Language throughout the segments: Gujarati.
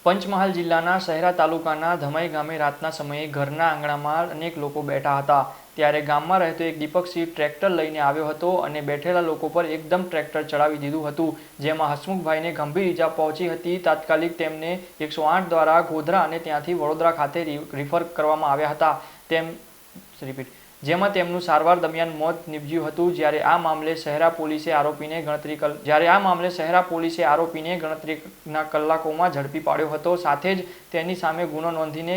પંચમહાલ જિલ્લાના શહેરા તાલુકાના ધમાઈ ગામે રાતના સમયે ઘરના આંગણામાં અનેક લોકો બેઠા હતા ત્યારે ગામમાં રહેતો એક દીપકસિંહ ટ્રેક્ટર લઈને આવ્યો હતો અને બેઠેલા લોકો પર એકદમ ટ્રેક્ટર ચડાવી દીધું હતું, જેમાં હસમુખભાઈને ગંભીર ઈજા પહોંચી હતી। તાત્કાલિક તેમને 108 દ્વારા ગોધરા અને ત્યાંથી વડોદરા ખાતે રિફર કરવામાં આવ્યા હતા, જેમાં તેમનું સારવાર દરમિયાન મોત નીપજ્યું હતું। જ્યારે આ મામલે શહેરા પોલીસે આરોપીને ગણતરીના કલાકોમાં ઝડપી પાડ્યો હતો, સાથે જ તેની સામે ગુનો નોંધીને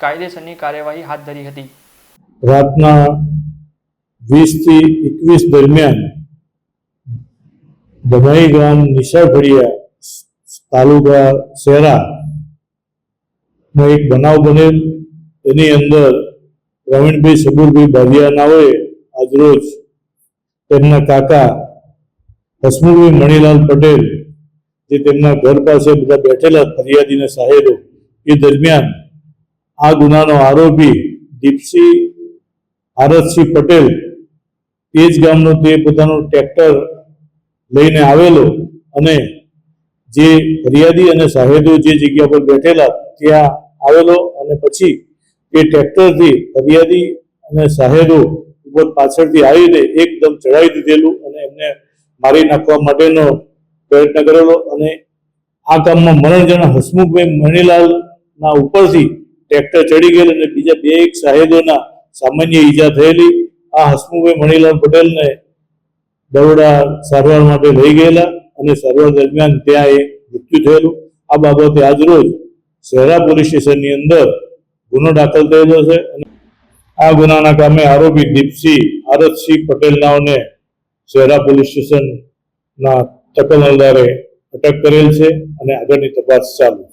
કાયદેસરની કાર્યવાહી હાથ ધરી હતી। રાતના 20 થી 21 દરમિયાન ધમાઈ ગામ નિશાળફળિયા તાલુકા શહેરામાં એક બનાવ બનેલ। તેની અંદર પ્રવીણભાઈ સબુરભાઈ બારિયા નાઓએ આજરોજ તેમના કાકા હસમુખભાઈ મણીલાલ પટેલ જે તેમના ઘર પાસે બધા બેઠેલા ફરિયાદીના સાહેબો એ દરમિયાન આ ગુનાનો આરોપી દીપસિંહ આરતસિંહ પટેલ તે જ ગામનો તે પોતાનું ટ્રેક્ટર લઈને આવેલો અને જે ફરિયાદી અને સાહેબો જે જગ્યા પર બેઠેલા ત્યાં આવેલો અને પછી એ ટ્રેક્ટરથી ફરિયાદી અને સાહેબો ઉપર પાછળથી આવીને એકદમ ચડાવી દીધેલું અને એમને મારી નાખવા માટેનો પ્રયત્ન કરેલો અને આ કામમાં મરણજણ હસમુખભાઈ મણીલાલના ઉપરથી ટ્રેક્ટર ચડી ગયેલું અને બીજા બે એક સાહેબોના સામાન્ય ઈજા થયેલી। આ હસમુખભાઈ મણીલાલ પટેલને બરોડા સારવાર માટે લઈ ગયેલા અને સારવાર દરમિયાન ત્યાં એ મૃત્યુ થયેલું। આ બાબતે આજરોજ શહેરા પોલીસ સ્ટેશનની અંદર ગુનો દાખલ થયેલો છે અને આ ગુનાના કામે આરોપી દીપસિંહ આરતસિંહ પટેલ નાઓને શહેરા પોલીસ સ્ટેશનના તપાસ અમલદારે અટક કરેલ છે અને આગળની તપાસ ચાલુ છે।